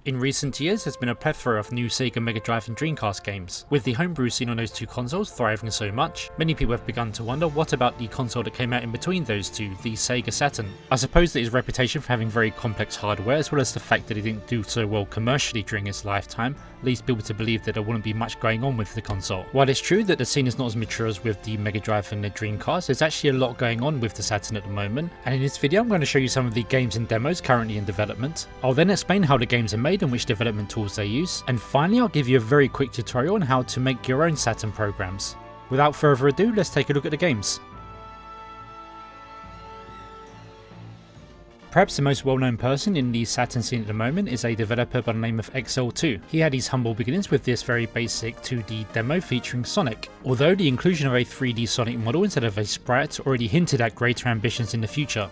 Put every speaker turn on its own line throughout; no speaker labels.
In recent years, there's been a plethora of new Sega Mega Drive and Dreamcast games. With the homebrew scene on those two consoles thriving so much, many people have begun to wonder what about the console that came out in between those two, the Sega Saturn. I suppose that his reputation for having very complex hardware, as well as the fact that he didn't do so well commercially during his lifetime, leads people to believe that there wouldn't be much going on with the console. While it's true that the scene is not as mature as with the Mega Drive and the Dreamcast, there's actually a lot going on with the Saturn at the moment, and in this video I'm going to show you some of the games and demos currently in development. I'll then explain how the games are made and which development tools they use, and finally I'll give you a very quick tutorial on how to make your own Saturn programs. Without further ado, let's take a look at the games. Perhaps the most well-known person in the Saturn scene at the moment is a developer by the name of XL2. He had his humble beginnings with this very basic 2D demo featuring Sonic, although the inclusion of a 3D Sonic model instead of a sprite already hinted at greater ambitions in the future.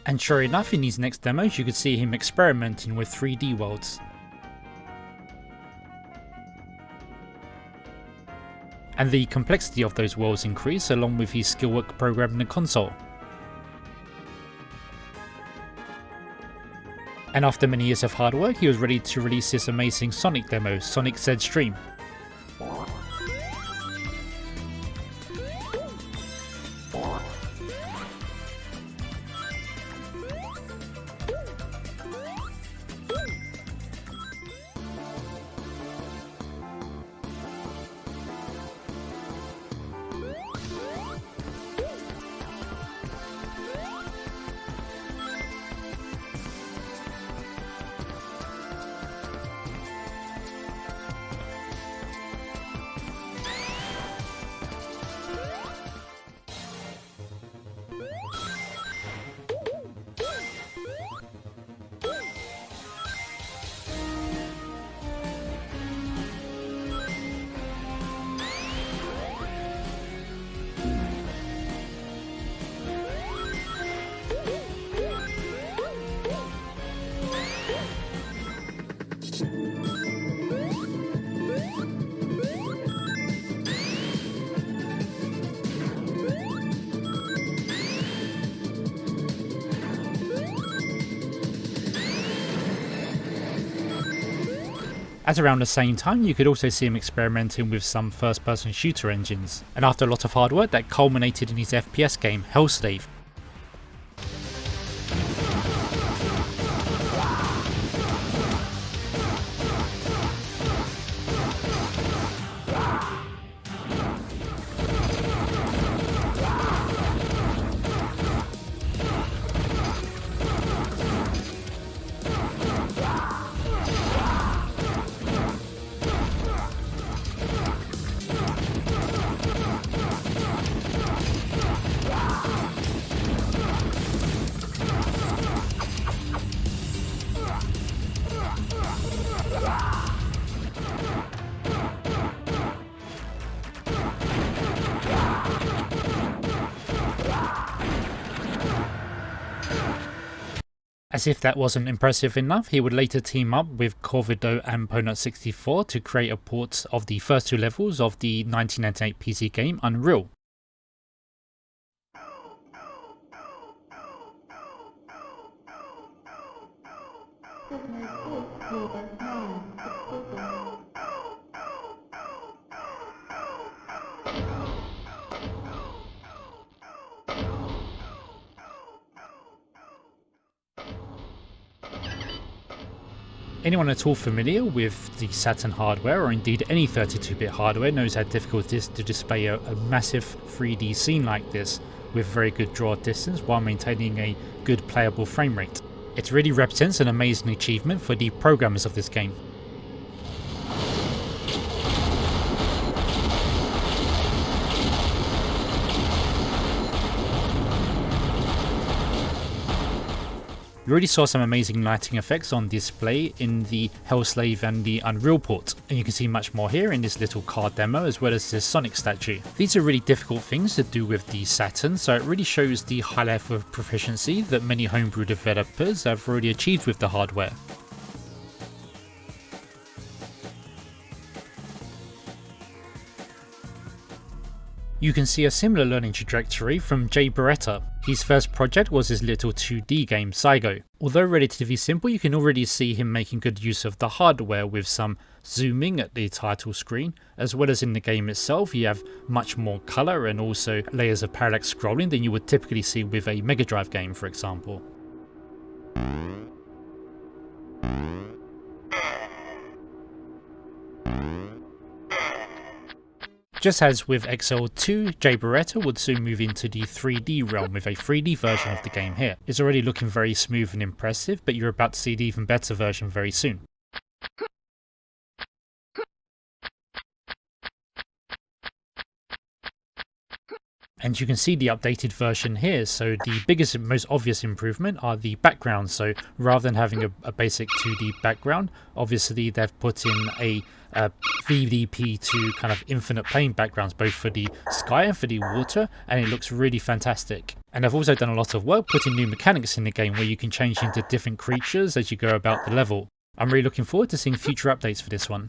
And sure enough, in these next demos you could see him experimenting with 3D worlds. And the complexity of those worlds increase along with his skill work programming the console. And after many years of hard work, he was ready to release this amazing Sonic demo, Sonic Xtreme. At around the same time, you could also see him experimenting with some first-person shooter engines, and after a lot of hard work that culminated in his FPS game, Hellslave. As if that wasn't impressive enough, he would later team up with Corvido and Ponut64 to create a port of the first two levels of the 1998 PC game Unreal. Anyone at all familiar with the Saturn hardware, or indeed any 32-bit hardware, knows how difficult it is to display a massive 3D scene like this with very good draw distance while maintaining a good playable frame rate. It really represents an amazing achievement for the programmers of this game. You already saw some amazing lighting effects on display in the Hellslave and the Unreal port, and you can see much more here in this little car demo as well as this Sonic statue. These are really difficult things to do with the Saturn, so it really shows the high level of proficiency that many homebrew developers have already achieved with the hardware. You can see a similar learning trajectory from JBeretta. His first project was his little 2D game Zygo. Although relatively simple, you can already see him making good use of the hardware with some zooming at the title screen, as well as in the game itself you have much more colour and also layers of parallax scrolling than you would typically see with a Mega Drive game, for example. Just as with XL2, JBeretta would soon move into the 3D realm with a 3D version of the game here. It's already looking very smooth and impressive, but you're about to see the even better version very soon. And you can see the updated version here, so the biggest and most obvious improvement are the backgrounds. So rather than having a basic 2D background, obviously they've put in a VDP to kind of infinite plane backgrounds, both for the sky and for the water, and it looks really fantastic. And I've also done a lot of work putting new mechanics in the game where you can change into different creatures as you go about the level. I'm really looking forward to seeing future updates for this one.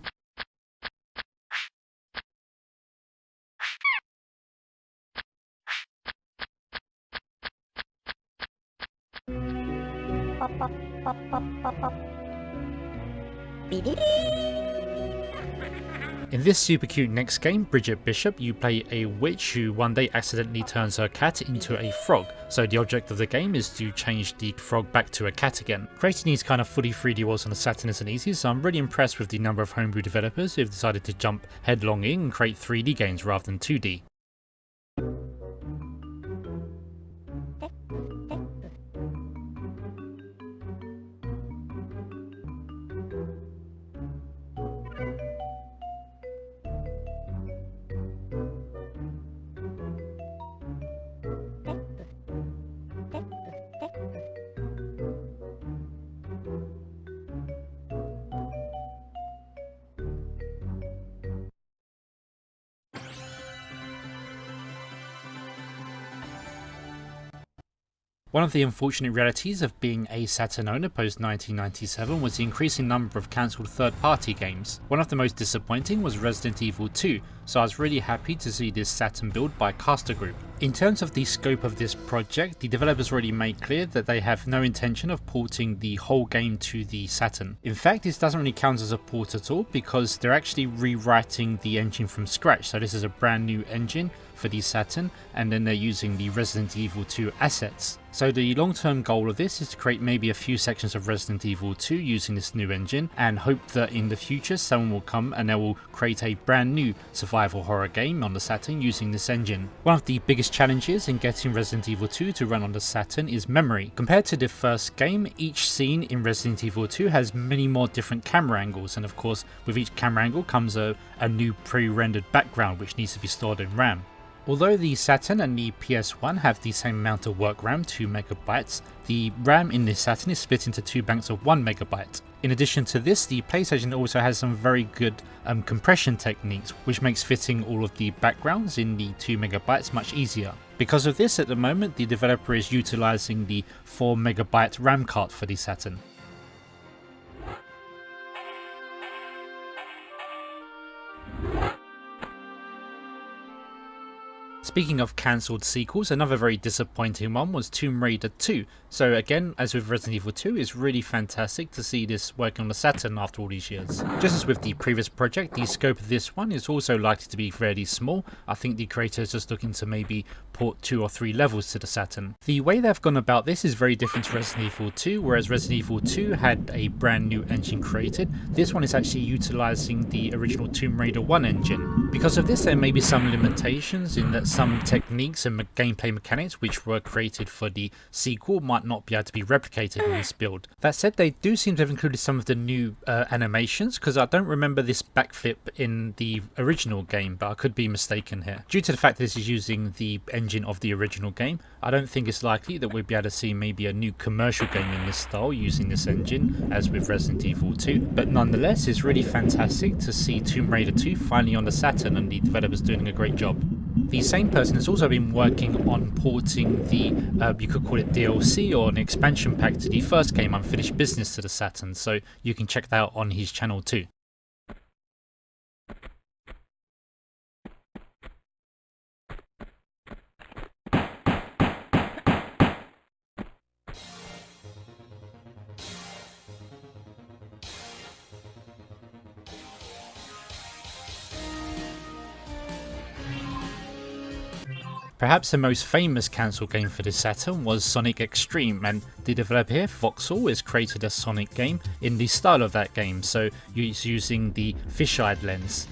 In this super cute next game, Bridget Bishop, you play a witch who one day accidentally turns her cat into a frog. So the object of the game is to change the frog back to a cat again. Creating these kind of fully 3D worlds on the Saturn isn't easy, so I'm really impressed with the number of homebrew developers who have decided to jump headlong in and create 3D games rather than 2D. One of the unfortunate realities of being a Saturn owner post 1997 was the increasing number of cancelled third-party games. One of the most disappointing was Resident Evil 2, so I was really happy to see this Saturn build by Caster Group. In terms of the scope of this project, the developers already made clear that they have no intention of porting the whole game to the Saturn. In fact, this doesn't really count as a port at all because they're actually rewriting the engine from scratch, so this is a brand new engine for the Saturn, and then they're using the Resident Evil 2 assets. So the long-term goal of this is to create maybe a few sections of Resident Evil 2 using this new engine, and hope that in the future someone will come and they will create a brand new survival horror game on the Saturn using this engine. One of the biggest challenges in getting Resident Evil 2 to run on the Saturn is memory. Compared to the first game, each scene in Resident Evil 2 has many more different camera angles, and of course with each camera angle comes a new pre-rendered background which needs to be stored in RAM. Although the Saturn and the PS1 have the same amount of work RAM, 2 MB, the RAM in the Saturn is split into 2 banks of 1 MB. In addition to this, the PlayStation also has some very good compression techniques, which makes fitting all of the backgrounds in the 2 MB much easier. Because of this, at the moment the developer is utilising the 4 MB RAM card for the Saturn. Speaking of cancelled sequels, another very disappointing one was Tomb Raider 2. So again, as with Resident Evil 2, it's really fantastic to see this working on the Saturn after all these years. Just as with the previous project, the scope of this one is also likely to be fairly small. I think the creator is just looking to maybe port 2 or 3 levels to the Saturn. The way they've gone about this is very different to Resident Evil 2, whereas Resident Evil 2 had a brand new engine created. This one is actually utilising the original Tomb Raider 1 engine. Because of this, there may be some limitations in that some techniques and gameplay mechanics which were created for the sequel might not be able to be replicated in this build. That said, they do seem to have included some of the new animations, because I don't remember this backflip in the original game, but I could be mistaken here. Due to the fact that this is using the engine of the original game, I don't think it's likely that we'll be able to see maybe a new commercial game in this style using this engine as with Resident Evil 2, but nonetheless it's really fantastic to see Tomb Raider 2 finally on the Saturn and the developers doing a great job. The same person has also been working on porting the, you could call it DLC or an expansion pack to the first game, Unfinished Business, to the Saturn, so you can check that out on his channel too. Perhaps the most famous cancelled game for this Saturn was Sonic X-Treme, and the developer here, Vauxhall, has created a Sonic game in the style of that game, so it's using the fisheye lens.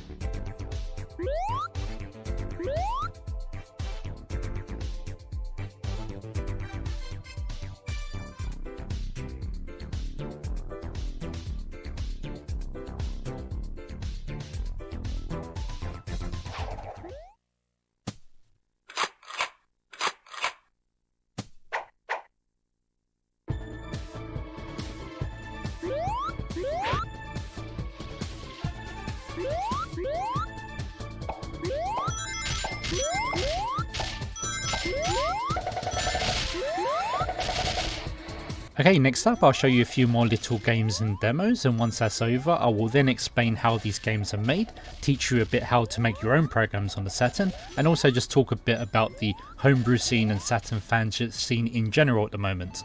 Okay, next up I'll show you a few more little games and demos, and once that's over I will then explain how these games are made, teach you a bit how to make your own programs on the Saturn, and also just talk a bit about the homebrew scene and Saturn fan scene in general at the moment.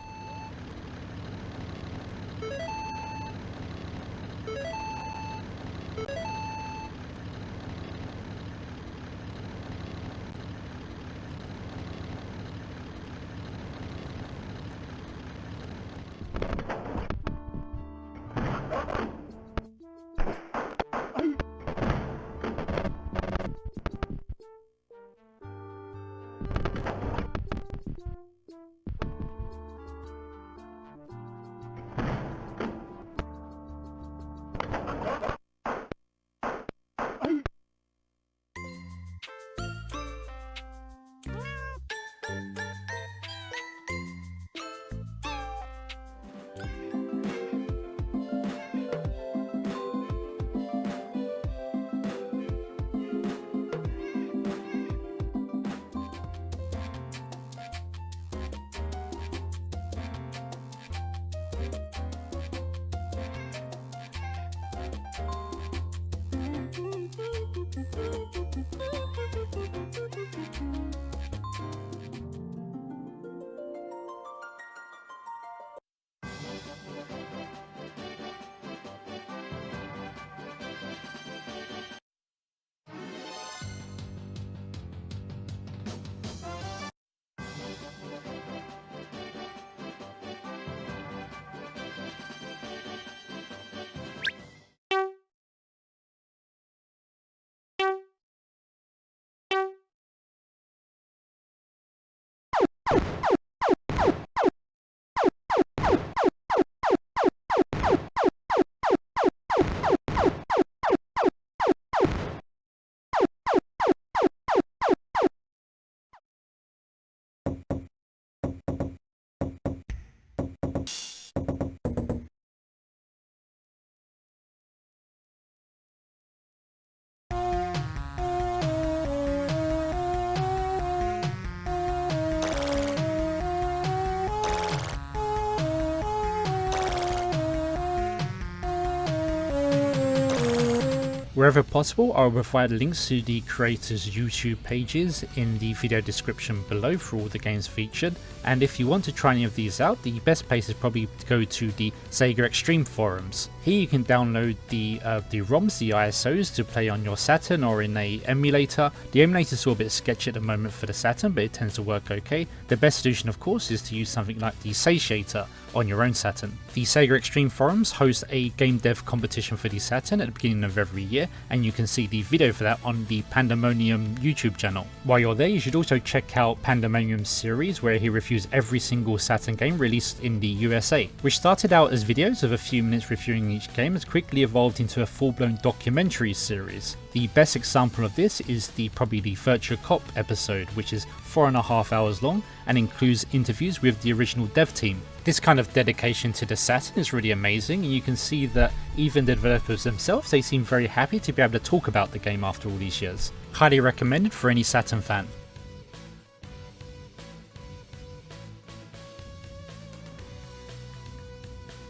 Wherever possible, I'll provide links to the creators' YouTube pages in the video description below for all the games featured, and if you want to try any of these out, the best place is probably to go to the Sega Xtreme forums. Here you can download the ROMs, the ISOs, to play on your Saturn or in a emulator. The emulator is still a bit sketchy at the moment for the Saturn, but it tends to work okay. The best solution, of course, is to use something like the Satiator on your own Saturn. The Sega Xtreme forums host a game dev competition for the Saturn at the beginning of every year, and you can see the video for that on the Pandamonium YouTube channel. While you're there, you should also check out Pandamonium's series, where he reviews every single Saturn game released in the USA. Which started out as videos of a few minutes reviewing each game, has quickly evolved into a full-blown documentary series. The best example of this is probably the Virtua Cop episode, which is 4.5 hours long and includes interviews with the original dev team. This kind of dedication to the Saturn is really amazing, and you can see that even the developers themselves, they seem very happy to be able to talk about the game after all these years. Highly recommended for any Saturn fan.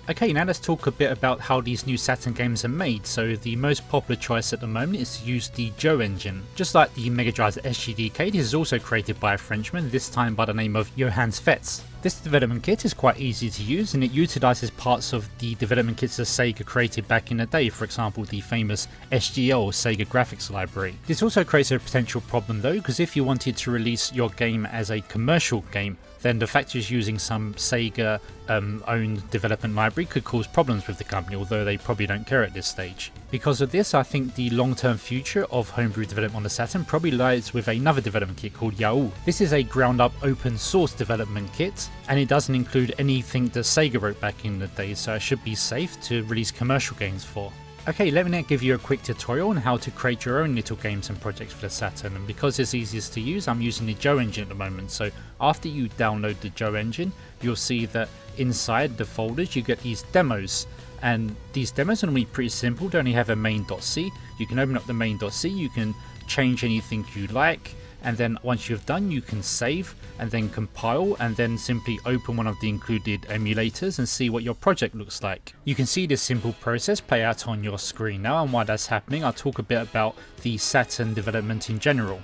Okay, now let's talk a bit about how these new Saturn games are made. So the most popular choice at the moment is to use the Joe engine. Just like the Mega Drive's SGDK, this is also created by a Frenchman, this time by the name of Johannes Vetz. This development kit is quite easy to use and it utilises parts of the development kits that Sega created back in the day, for example the famous SGL Sega graphics library. This also creates a potential problem though, because if you wanted to release your game as a commercial game, then the fact it's using some Sega owned development library could cause problems with the company, although they probably don't care at this stage. Because of this, I think the long-term future of homebrew development on the Saturn probably lies with another development kit called Yaul. This is a ground-up open source development kit, and it doesn't include anything that Sega wrote back in the day, so it should be safe to release commercial games for. Okay, let me now give you a quick tutorial on how to create your own little games and projects for the Saturn, and because it's easiest to use, I'm using the Joe engine at the moment. So after you download the Joe engine, you'll see that inside the folders you get these demos, and these demos are normally pretty simple. They only have a main.c. You can open up the main.c, you can change anything you like, and then once you've done, you can save and then compile and then simply open one of the included emulators and see what your project looks like. You can see this simple process play out on your screen now, and while that's happening I'll talk a bit about the Saturn development in general.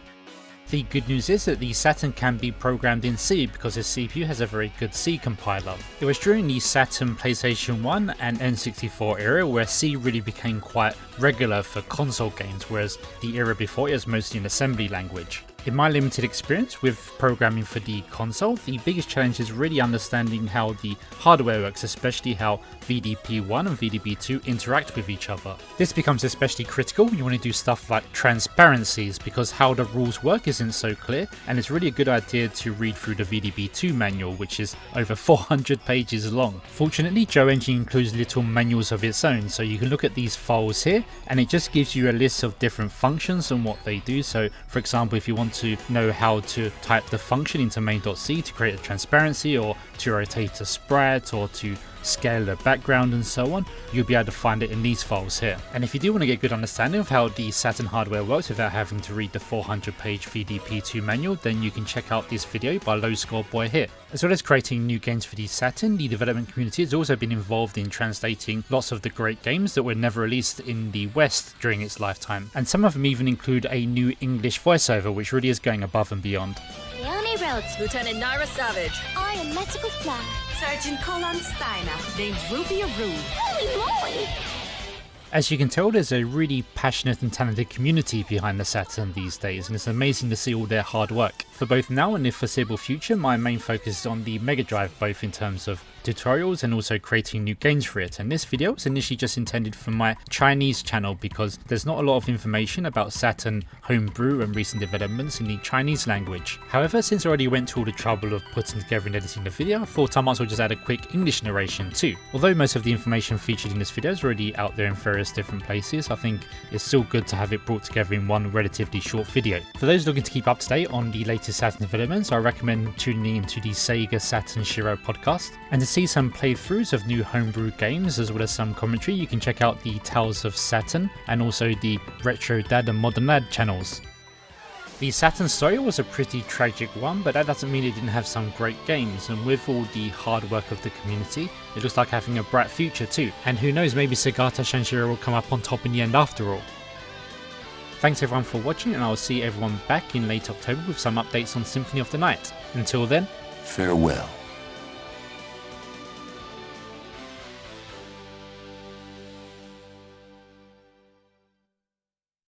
The good news is that the Saturn can be programmed in C because the CPU has a very good C compiler. It was during the Saturn, PlayStation 1 and N64 era where C really became quite regular for console games, whereas the era before it was mostly an assembly language. In my limited experience with programming for the console, the biggest challenge is really understanding how the hardware works, especially how VDP1 and VDP2 interact with each other. This becomes especially critical when you want to do stuff like transparencies, because how the rules work isn't so clear, and it's really a good idea to read through the VDP2 manual, which is over 400 pages long. Fortunately, Joe Engine includes little manuals of its own, so you can look at these files here, and it just gives you a list of different functions and what they do. So for example, if you want to know how to type the function into main.c to create a transparency, or to rotate a sprite, or to scale the background and so on, you'll be able to find it in these files here. And if you do want to get a good understanding of how the Saturn hardware works without having to read the 400 page VDP2 manual, then you can check out this video by Low Score Boy here. As well as creating new games for the Saturn, the development community has also been involved in translating lots of the great games that were never released in the West during its lifetime, and some of them even include a new English voiceover, which really is going above and beyond.
The Army Roads.
Lieutenant Naira Savage.
I am Medical Flag.
Sergeant Colin Steiner. Named Ruby Aru.
Holy moly!
As you can tell, there's a really passionate and talented community behind the Saturn these days, and it's amazing to see all their hard work. For both now and the foreseeable future, my main focus is on the Mega Drive, both in terms of tutorials and also creating new games for it. And this video was initially just intended for my Chinese channel because there's not a lot of information about Saturn homebrew and recent developments in the Chinese language. However, since I already went to all the trouble of putting together and editing the video, I thought I might as well just add a quick English narration too. Although most of the information featured in this video is already out there in various different places, I think it's still good to have it brought together in one relatively short video. For those looking to keep up to date on the latest Saturn developments, I recommend tuning into the Sega Saturn Shiro podcast. And to see some playthroughs of new homebrew games as well as some commentary, you can check out the Tales of Saturn and also the Retro Dad and Modern Lad channels. The Saturn story was a pretty tragic one, but that doesn't mean it didn't have some great games, and with all the hard work of the community, it looks like having a bright future too. And who knows, maybe Sagata Shanshiro will come up on top in the end after all. Thanks everyone for watching, and I will see everyone back in late October with some updates on Symphony of the Night. Until then,
farewell.